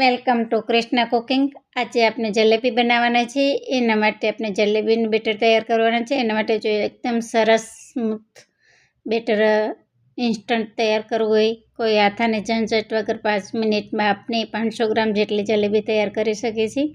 Welcome to Krishna cooking. આજે આપણે જલેબી બનાવવાના છે। એના માટે આપણે જલેબીનું બેટર તૈયાર કરવાના છે। એના માટે જો એકદમ સરસ સ્મૂથ બેટર ઇન્સ્ટન્ટ તૈયાર કરવું હોય, કોઈ હાથાને ઝંઝટ વગર 5 મિનિટમાં આપણે 500 ગ્રામ જેટલી જલેબી તૈયાર કરી શકીએ છીએ।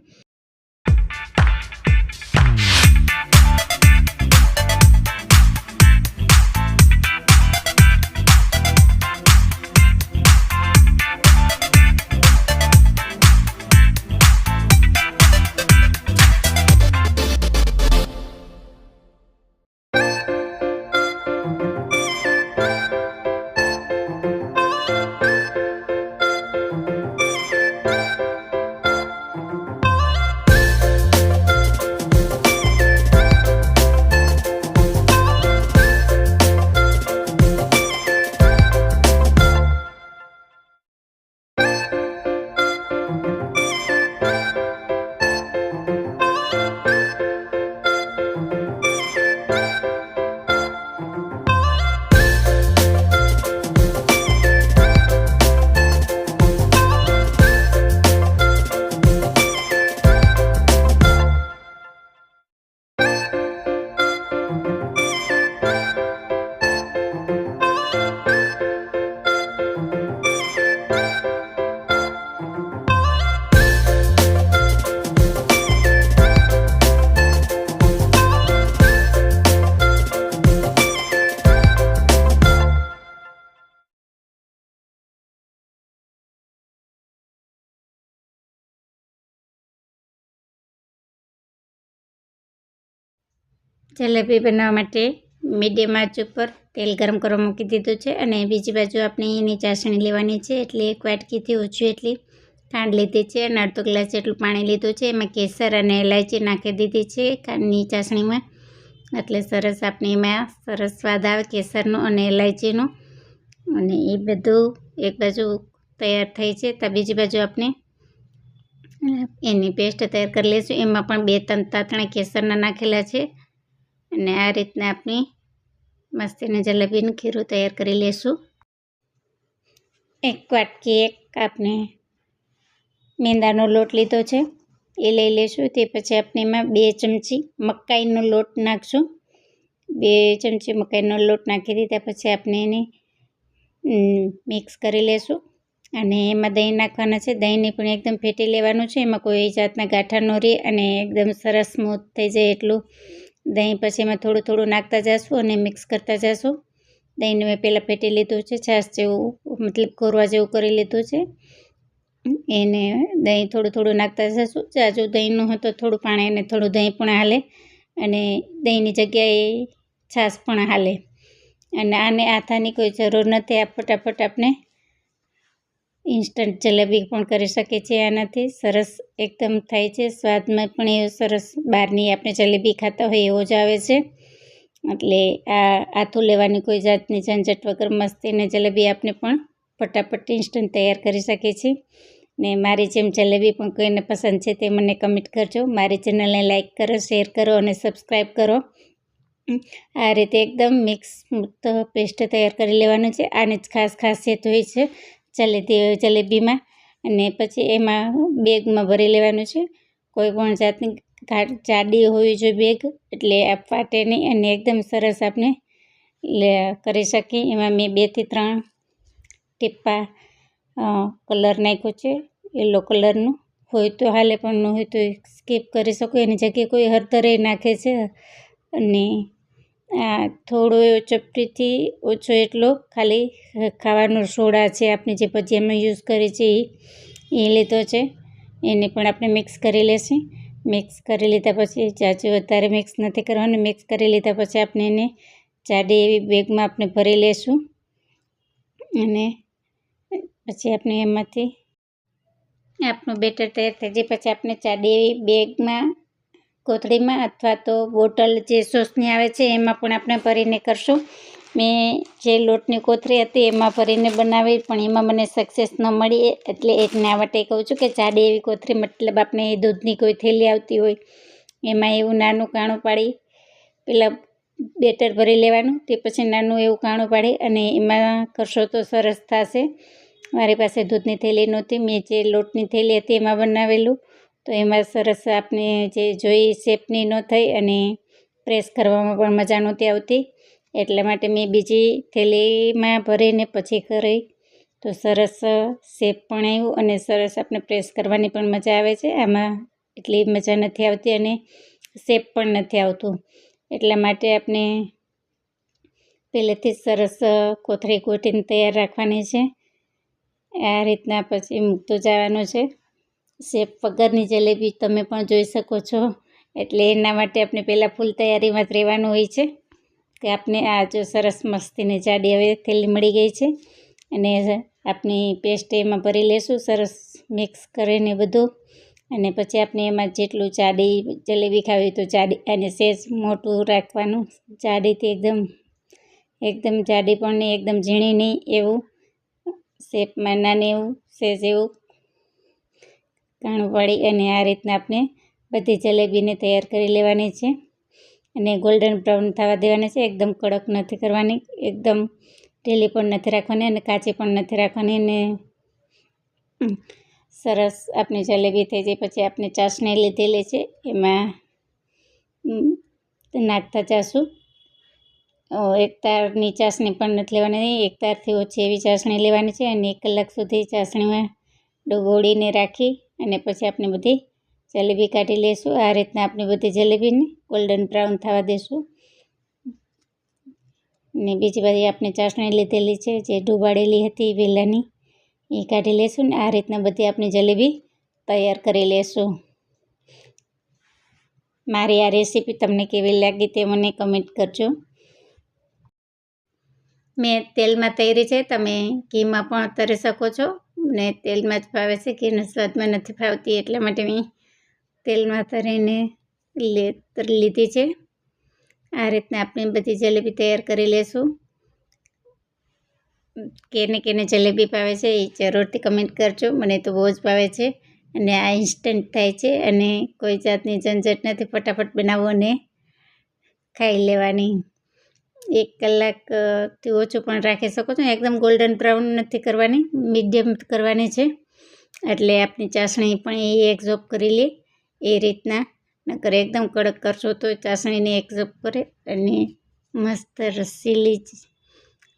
જલેબી બનાવવા માટે મીડિયમ આંચ ઉપર તેલ ગરમ કરવા મૂકી દીધું છે અને બીજી બાજુ આપણે એની ચાસણી લેવાની છે। એટલે 1 વાટકીથી ઓછી એટલી ખાંડ લીધી છે અને અડધો ગ્લાસ જેટલું પાણી લીધું છે। એમાં કેસર અને ઇલાયચી નાખી દીધી છે ખાંડની ચાસણીમાં, એટલે સરસ આપણે એમાં સરસ સ્વાદ આવે કેસરનો અને ઇલાયચીનો। અને એ બધું એક બાજુ તૈયાર થઈ છે તો બીજી બાજુ આપણે એની પેસ્ટ તૈયાર કરી લઈશું। એમાં પણ 2-3 તાંતણા કેસરના નાખેલા છે અને આ રીતના આપણે મસ્તીનું જલેબીનું ખીરું તૈયાર કરી લઈશું। 1 વાટકી આપણે મેંદાનો લોટ લીધો છે એ લઈ લઈશું। તે પછી આપણે એમાં 2 ચમચી મકાઈનો લોટ નાખશું। 2 ચમચી મકાઈનો લોટ નાખી દીધા પછી આપણે એને મિક્સ કરી લઈશું અને એમાં દહીં નાખવાના છે। દહીંને પણ એકદમ ફેટી લેવાનું છે, એમાં કોઈ જાતના ગાંઠા ન રહે અને એકદમ સરસ સ્મૂથ થઈ જાય એટલું દહીં પછી એમાં થોડું થોડું નાખતા જઈશું અને મિક્સ કરતા જઈશું। દહીંને મેં પહેલાં ફેટી લીધું છે, છાશ જેવું મતલબ કોરવા જેવું કરી લીધું છે। એને દહીં થોડું થોડું નાખતા જઈશું। જાજુ દહીંનું હોય તો થોડું પાણી અને થોડું દહીં પણ હાલે અને દહીંની જગ્યાએ છાશ પણ હાલે અને આને આથાની કોઈ જરૂર નથી। આ ફટાફટ આપણે ઇન્સ્ટન્ટ જલેબી પણ કરી શકીએ છીએ। આનાથી સરસ એકદમ થાય છે, સ્વાદમાં પણ એ સરસ બહારની આપણે જલેબી ખાતા હોય એવો જ આવે છે। એટલે આ આથું લેવાની કોઈ જાતની ઝંઝટ વગર મસ્તીને જલેબી આપણે પણ ફટાફટ ઇન્સ્ટન્ટ તૈયાર કરી શકીએ છીએ। ને મારી જેમ જલેબી પણ કોઈને પસંદ છે તે મને કમેન્ટ કરજો। મારી ચેનલને લાઇક કરો, શેર કરો અને સબસ્ક્રાઈબ કરો। આ રીતે એકદમ મિક્સ પેસ્ટ તૈયાર કરી લેવાનું છે। આની જ ખાસ ખાસિયત હોય છે જલેબીમાં। અને પછી એમાં બેગમાં ભરી લેવાનું છે। કોઈ પણ જાતની જાડી હોવી જોઈએ બેગ, એટલે આ ફાટે નહીં અને એકદમ સરસ આપણે કરી શકીએ। એમાં મેં 2 થી 3 ટીપા કલર નાખ્યો છે, યલો કલરનું હોય તો હાલે પણ ન હોય તો સ્કીપ કરી શકો। એની જગ્યાએ કોઈ હળદર નાખે છે અને આ થોડો ચપટીથી ઓછો એટલો ખાલી ખાવાનો સોડા છે આપણે જે ભજીયામાં યુઝ કરીએ છીએ એ લીધો છે। એને પણ આપણે મિક્સ કરી લઈશું। મિક્સ કરી લીધા પછી જાજુ વધારે મિક્સ નથી કરવાનું। મિક્સ કરી લીધા પછી આપણે એને જાડી એવી બેગમાં આપણે ભરી લઈશું અને પછી આપણે એમાંથી આપણું બેટર તૈયાર થઈ જાય પછી આપણે જાડી એવી બેગમાં, કોથળીમાં અથવા તો બોટલ જે સોસની આવે છે એમાં પણ આપણે ભરીને કરશું। મેં જે લોટની કોથળી હતી એમાં ભરીને બનાવી પણ એમાં મને સક્સેસ ન મળી, એટલે એકને આ માટે કહું છું કે જાડી એવી કોથળી મતલબ આપણે દૂધની કોઈ થેલી આવતી હોય એમાં એવું નાનું કાણું પાડી પેલા બેટર ભરી લેવાનું। તે પછી નાનું એવું કાણું પાડી અને એમાં કરશો તો સરસ થશે। મારી પાસે દૂધની થેલી નહોતી, મેં જે લોટની થેલી હતી એમાં બનાવેલું. તો એમાં સરસ આપણે જે જોઈ શેપની ન થઈ અને પ્રેસ કરવામાં પણ મજા નહોતી આવતી. એટલા માટે મેં બીજી થેલીમાં ભરીને પછી કરી તો સરસ શેપ પણ આવ્યું અને સરસ આપણે પ્રેસ કરવાની પણ મજા આવે છે. આમાં એટલી મજા નથી આવતી અને શેપ પણ નથી આવતું. એટલા માટે આપણે પહેલેથી સરસ કોથળી ગોઠવીને તૈયાર રાખવાની છે. આ રીતના પછી મૂકતું જવાનું છે. શેપ વગરની જલેબી તમે પણ જોઈ શકો છો. એટલે એના માટે આપણે પહેલાં ફૂલ તૈયારીમાં જ રહેવાનું હોય છે કે આપણે આ જો સરસ મસ્તીની જાડી હવે થેલી મળી ગઈ છે અને આપણી પેસ્ટ એમાં ભરી લેશું સરસ મિક્સ કરીને બધું. અને પછી આપણે એમાં જેટલું જાડી જલેબી ખાવી તો જાડી અને સહેજ મોટું રાખવાનું, જાડીથી એકદમ જાડી પણ નહીં, એકદમ ઝીણી નહીં, એવું શેપમાં નાની એવું સહેજ એવું કાણું પાડી અને આ રીતના આપણે બધી જલેબીને તૈયાર કરી લેવાની છે અને ગોલ્ડન બ્રાઉન થવા દેવાની છે. એકદમ કડક નથી કરવાની, એકદમ ઢીલી પણ નથી રાખવાની અને કાચી પણ નથી રાખવાની. અને સરસ આપણી જલેબી થઈ જાય પછી આપણે ચાસણી લીધેલી છે એમાં નાખતા જાશું. એક તારની ચાસણી પણ નથી લેવાની, એક તારથી ઓછી એવી ચાસણી લેવાની છે અને 1 કલાક સુધી ચાસણીમાં ડુબોળીને રાખી અને પછી આપણે બધી જલેબી કાઢી લઈશું. આ રીતના આપણે બધી જલેબીને ગોલ્ડન બ્રાઉન થવા દઈશું. ને બીજી બાજુ આપણે ચાસણી લીધેલી છે જે ડુબાડેલી હતી પહેલાંની, એ કાઢી લઈશું. ને આ રીતના બધી આપણી જલેબી તૈયાર કરી લઈશું. મારી આ રેસીપી તમને કેવી લાગી તે મને કમેન્ટ કરજો. મેં તેલમાં તળી છે, તમે ઘીમાં પણ તળી શકો છો. મને તેલમાં જ ભાવે છે, ઘીના સ્વાદમાં નથી ભાવતી એટલા માટે મેં તેલમાં તળીને લીધી છે. આ રીતના આપણે બધી જલેબી તૈયાર કરી લેશું. કેને જલેબી ભાવે છે એ જરૂરથી કમેન્ટ કરજો. મને તો બહુ જ ભાવે છે અને આ ઇન્સ્ટન્ટ થાય છે અને કોઈ જાતની ઝંઝટ નથી, ફટાફટ બનાવો અને ખાઈ લેવાની. 1 કલાકથી ઓછું પણ રાખી શકો છો. એકદમ ગોલ્ડન બ્રાઉન નથી કરવાની, મીડિયમ કરવાની છે. એટલે આપણી ચાસણી પણ એ એબ્ઝોર્બ કરી લે એ રીતના, નકર એકદમ કડક કરશો તો ચાસણીને એબ્ઝોર્બ કરે. અને મસ્ત રસીલી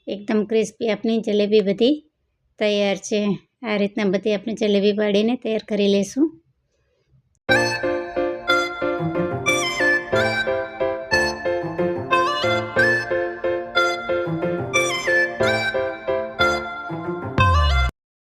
એકદમ ક્રિસ્પી આપણી જલેબી બધી તૈયાર છે. આ રીતના બધી આપણે જલેબી પાડીને તૈયાર કરી લઈશું.